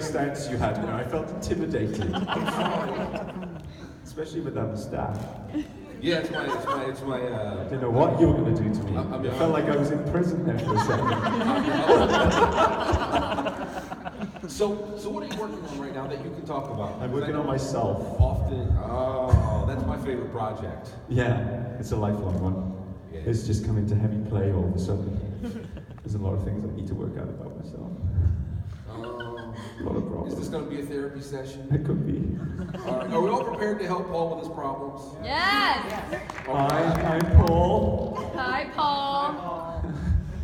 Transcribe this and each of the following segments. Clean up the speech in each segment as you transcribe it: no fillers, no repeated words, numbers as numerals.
stance you had there. I felt intimidated. I'm sorry. Especially with that moustache. Yeah, it's my. I didn't know what you were going to do to me. It felt like I was in prison there for a second. So what are you working on right now that you can talk about? I'm working on myself. Often. Oh, that's my favorite project. Yeah, it's a lifelong one. Yeah. It's just come into heavy play all of a sudden. There's a lot of things I need to work out about myself. A lot of problems. Is this going to be a therapy session? It could be. All right. Are we all prepared to help Paul with his problems? Yes! Hi, I'm Paul. Hi, Paul.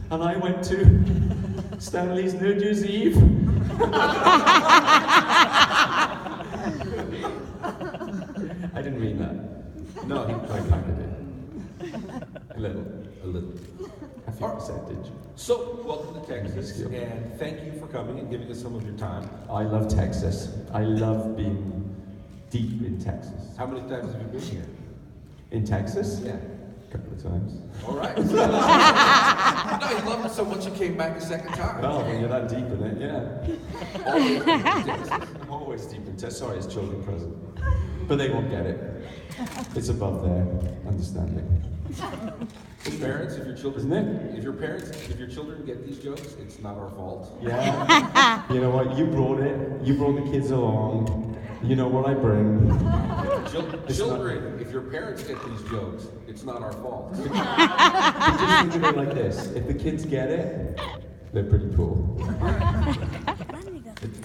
And I went to Stanley's New Year's Eve. I didn't mean that. No, I kind of did. A little. A few percentage. So, welcome to Texas, and thank you for coming and giving us some of your time. I love Texas. I love being deep in Texas. How many times have you been here? In Texas? Yeah. A couple of times. All right. No, you loved it so much you came back a second time. Well, when you're that deep in it, yeah. I'm always deep in Texas. Sorry, it's children present. But they won't get it. It's above their understanding. Parents, if your children, Isn't it? if your children get these jokes, it's not our fault. Yeah. You know what? You brought it. You brought the kids along. You know what I bring. Children, if your parents get these jokes, it's not our fault. You just think of it like this. If the kids get it, they're pretty cool.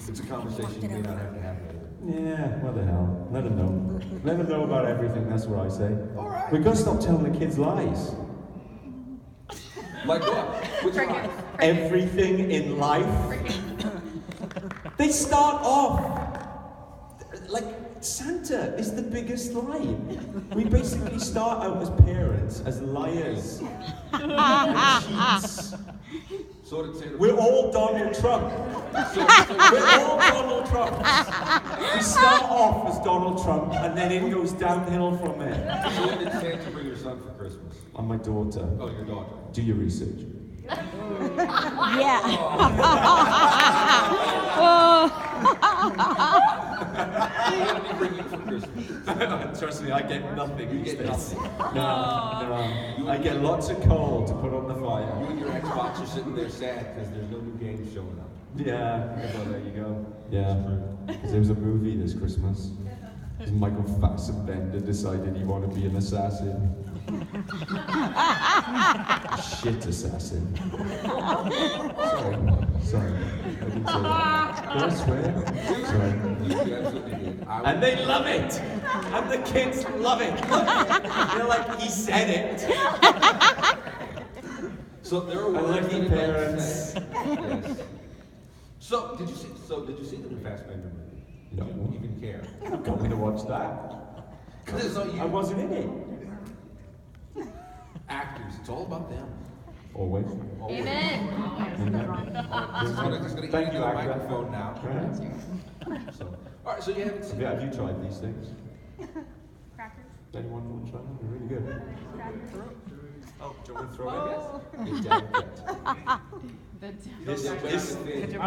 It's a conversation you may not have to have later. Yeah, what the hell? Let them know. Let them know about everything, that's what I say. All right. We've got to stop telling the kids lies. Like what? Which one? Everything in life. They start off like Santa is the biggest lie. We basically start out as parents, as liars and cheats. So did Santa. We're all Donald Trump. We're all Donald Trump. We start off as Donald Trump, and then it goes downhill from there. So when did Santa bring your son for Christmas? And my daughter. Oh, your daughter. Do your research. Yeah. What did he bring you for Christmas? Trust me, I get nothing these get days. nothing. No. I get lots of coal to put on the You fire. and your Xbox are sitting there sad because there's no new games showing up. Yeah, well, there you go. Yeah, because there was a movie this Christmas. Michael Fassbender decided he wanted to be an assassin. Shit assassin. Sorry. I didn't say that. Did I swear? Sorry. You absolutely did. And they love it! And the kids love it! They're like, he said it! So there are words lucky that adults parents. say. Yes. So did you see the new Fassbender movie? No. Did you even care? You got me to watch that. Because it's not you. I wasn't in it. Actors, it's all about them. Always. Amen. I'm just going to Thank give you you, a actor. microphone now. So, all right, so you haven't seen Have you tried these things? Crackers. Anyone want to try them? They're really good. Oh, do you want me to throw it? Yes. This All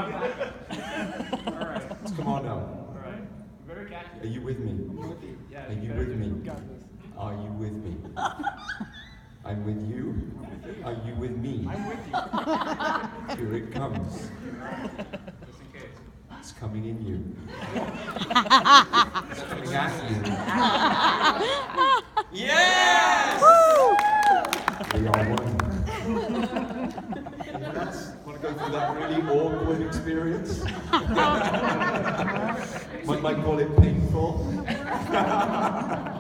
right. Come on now. All right. Very catchy. Are you with me? Yeah, Are you with me? Are you with me? I'm with you. Are you with me? I'm with you. Here it comes. Just in case. It's coming in you. It's coming at you. Yes! We are one. Anyone else want to go through that really awkward experience? One might call it painful.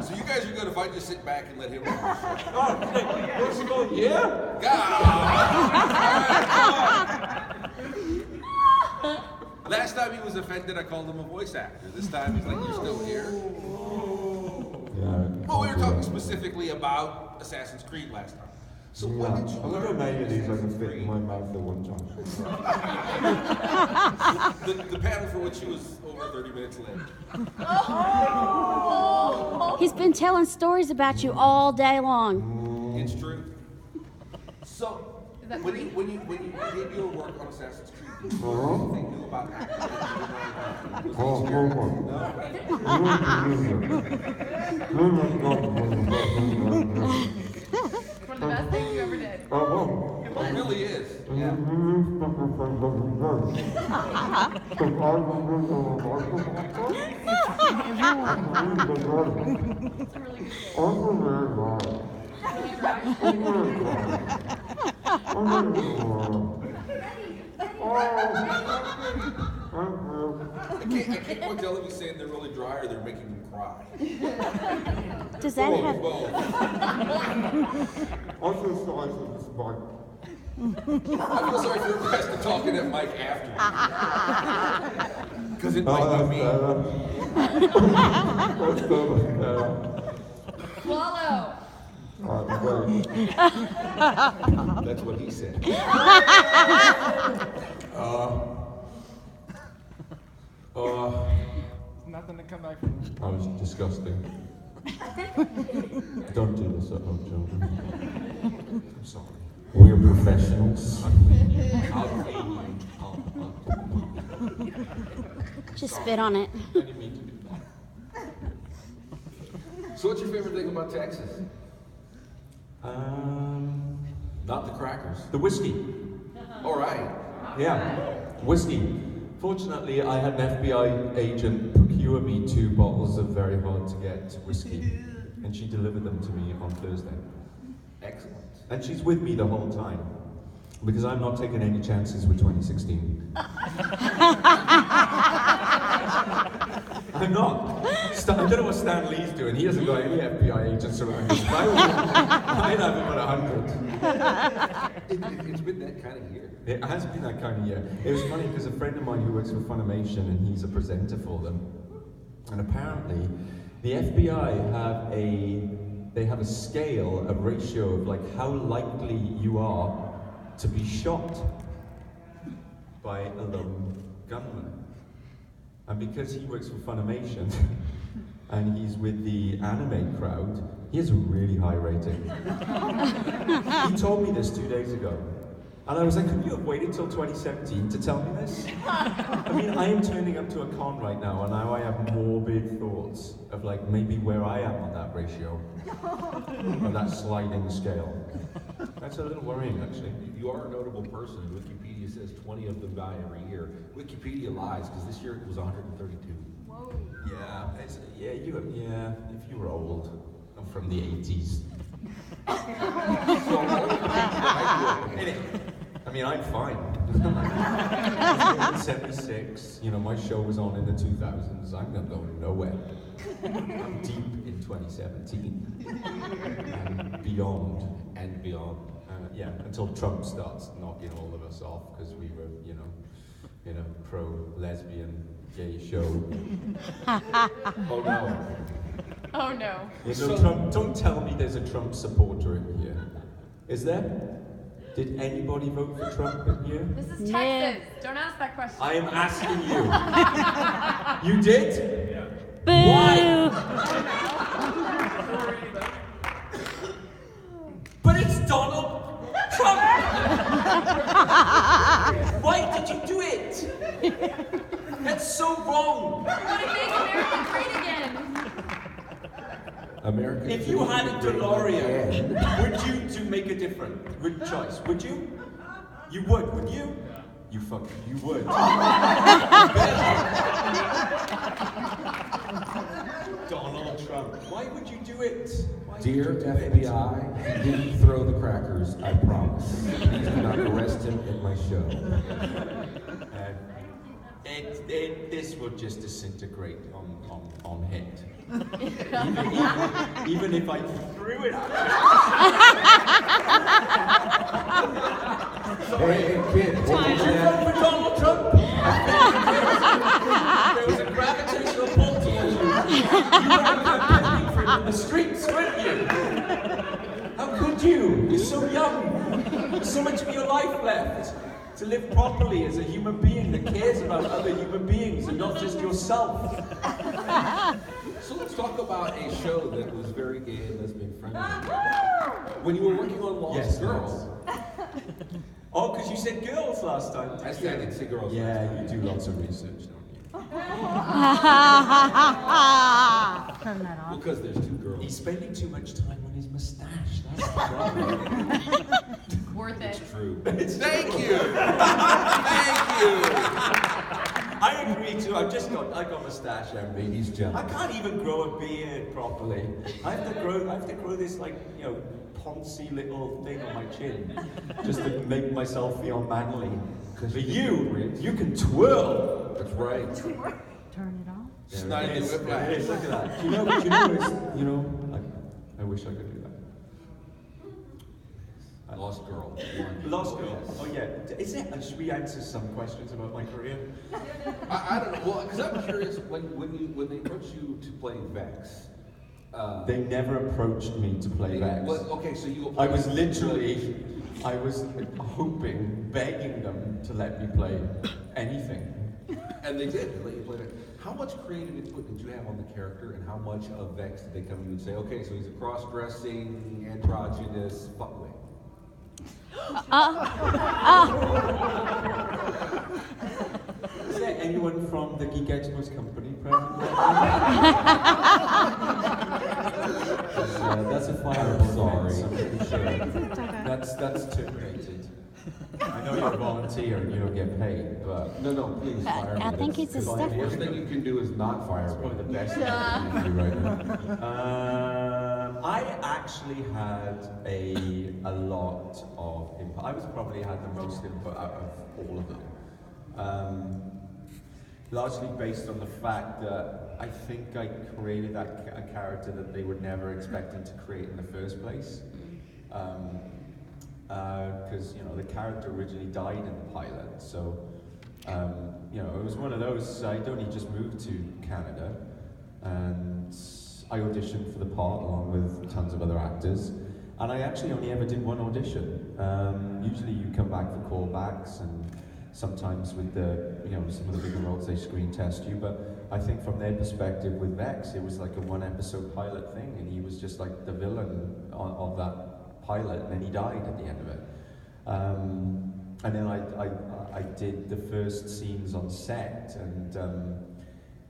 So you guys are good if I just sit back and let him run the show. Oh, what's he going? Yeah? Last time he was offended, I called him a voice actor. This time he's like, you're still here? Yeah. Well, we were talking specifically about Assassin's Creed last time. So when did you I'm going to learn many of these I can Assassin's fit in Creed? my mouth at one time. The panel for which he was over 30 minutes late. He's been telling stories about you all day long. It's true. So, when you did your work on Assassin's Creed, did you learn anything new about acting that you didn't know about It's one of the best things you ever did. It really is. Yeah. It's a really good game. I can't quite tell if he's saying they're really dry or they're making him cry. Does that Both, have? both. I feel sorry for the rest of talking at Mike after. Because it might be me. Swallow. That's what he said. Nothing to come back from. I was disgusting. Don't do this at home, children. I'm sorry. We're professionals. I'll pay you. Just spit on it. I didn't mean to do that. So what's your favorite thing about Texas? Not the crackers. The whiskey. All right. Yeah, whiskey. Fortunately, I had an FBI agent procure me 2 bottles of very hard to get whiskey, and she delivered them to me on Thursday. Excellent. And she's with me the whole time, because I'm not taking any chances with 2016. I'm not. I don't know what Stan Lee's doing. He hasn't got any FBI agents around him. I haven't got 100. It's been that kind of year. It has been that kind of year. It was funny because a friend of mine who works for Funimation and he's a presenter for them, and apparently the FBI have a scale, a ratio of like how likely you are to be shot by a lone gunman. And because he works for Funimation and he's with the anime crowd, he has a really high rating. He told me this 2 days ago. And I was like, could you have waited till 2017 to tell me this? I mean, I am turning up to a con right now, and now I have morbid thoughts of like maybe where I am on that ratio, on that sliding scale. That's a little worrying, actually. You are a notable person. Wikipedia says 20 of them die every year. Wikipedia lies because this year it was 132. Whoa. Yeah, if you were old, I'm from the 80s. I mean, I'm fine. I was born in 76. You know, my show was on in the 2000s. I'm not going nowhere. I'm deep in 2017 and beyond. And beyond. Yeah, until Trump starts knocking all of us off because we were, you know, in a pro-lesbian gay show. Oh no. Oh no. There's no Trump. Don't tell me there's a Trump supporter in here. Is there? Did anybody vote for Trump in here? This is No. Texas. Don't ask that question. I am asking you. You did? Yeah. Boo! Why? But it's Donald Trump! Why did you do it? That's so wrong! I want to make America great again. America. If you had a DeLorean, would you to make a different choice? Would you? You would, wouldn't you? You would. Donald Trump. Why would you do it? Why would Dear you do it? FBI, he didn't throw the crackers, I promise. Please do not arrest him at my show. This will just disintegrate on hit. Even if I threw it at you. Hey, kid, what was Did you that? vote for Donald Trump? There was a gravitational pull towards you. You were campaigning for him in the streets, weren't you? How could you? You're so young. There's so much of your life left to live properly as a human being that cares about other human beings and not just yourself. So let's talk about a show that was very gay and lesbian friendly. When you were working on Lost Girls. Oh, because you said girls last time. I didn't say girls. Yeah, you do lots of research, don't you? Well, because there's two girls. He's spending too much time on his mustache. That's the problem. Worth it. It's true. Thank you. Thank you. I agree too. I got mustache envy. He's jealous. I can't even grow a beard properly. I have to grow this poncy little thing on my chin, just to make myself feel manly. But you can twirl. That's right. Turn it off. Snide and whiplash. There it is. Look at that. I wish I could do that. Lost girl. Lost girl. Oh yeah. Should we answer some questions about my career? I don't know. Well, because I'm curious when they approached you to play Vex. They never approached me to play Vex. Well, okay, so you. I was hoping, begging them to let me play anything. And they did. They let you play Vex. How much creative input did you have on the character, and how much of Vex did they come to you and say, okay, so he's a cross-dressing, androgynous fuckwit? Is there anyone from the Geek Expos company present? That's a fire. Sorry. That's terminated. I know you're a volunteer and you don't get paid, but No, please fire me. I think it's a The step. worst thing you can do is not fire that's me. probably the best thing you can do right now. I actually had a lot of input. I probably had the most input out of all of them. Largely based on the fact that I think I created a character that they were never expecting to create in the first place. Because the character originally died in the pilot, so it was one of those. I'd only just moved to Canada, and I auditioned for the part along with tons of other actors, and I actually only ever did one audition. Usually, you come back for callbacks, and sometimes with some of the bigger roles they screen test you. But I think from their perspective with Vex, it was like a one-episode pilot thing, and he was just like the villain of that pilot, and then he died at the end of it. And then I did the first scenes on set, and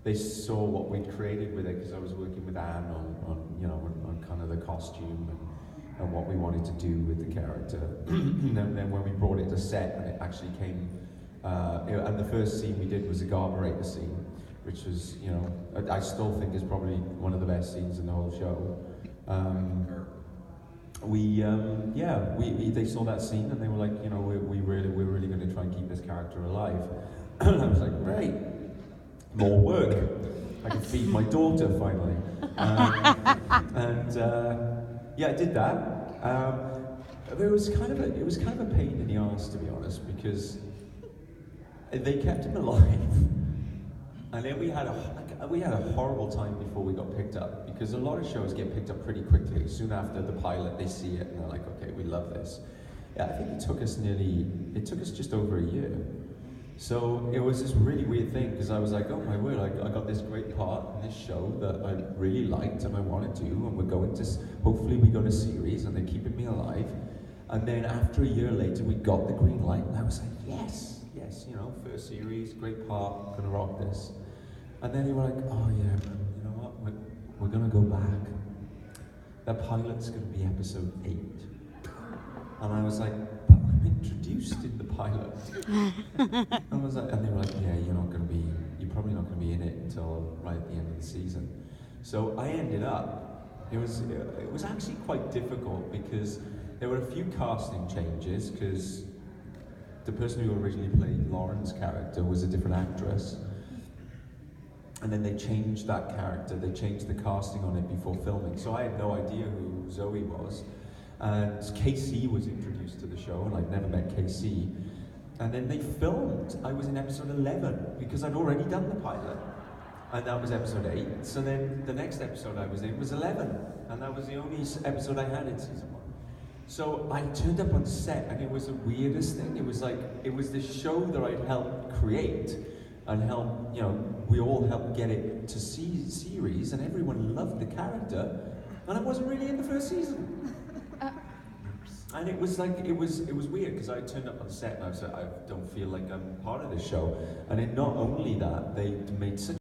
they saw what we'd created with it, because I was working with Anne on kind of the costume and what we wanted to do with the character. And then when we brought it to set, and it actually came, and the first scene we did was a carburetor scene, which was, I still think is probably one of the best scenes in the whole show. They saw that scene and they were like, we're really going to try and keep this character alive. And I was like, great, more work. I can feed my daughter finally. I did that. It was kind of a pain in the arse, to be honest, because they kept him alive, and then we had a horrible time before we got picked up, because a lot of shows get picked up pretty quickly. Soon after the pilot, they see it and they're like, okay, we love this. Yeah, I think it took us just over a year. So it was this really weird thing, because I was like, oh my word, I got this great part in this show that I really liked and I want to do, and hopefully we go to series and they're keeping me alive. And then after a year later, we got the green light, and I was like, yes, first series, great part, gonna rock this. And then they were like, oh yeah, you know what, we're gonna go back. That pilot's gonna be episode 8. And I was like, but I'm introduced in the pilot. And they were like, yeah, you're probably not gonna be in it until right at the end of the season. So I ended up, it was actually quite difficult, because there were a few casting changes, because the person who originally played Lauren's character was a different actress. And then they changed that character, they changed the casting on it before filming. So I had no idea who Zoe was. And KC was introduced to the show, and I'd never met KC. And then they filmed. I was in episode 11, because I'd already done the pilot. And that was episode 8. So then the next episode I was in was 11. And that was the only episode I had in season 1. So I turned up on set, and it was the weirdest thing. It was this show that I'd helped create, and we all helped get it to series, and everyone loved the character, and I wasn't really in the first season. And it was weird, because I turned up on set and I was like, I don't feel like I'm part of this show. And then not only that, they made such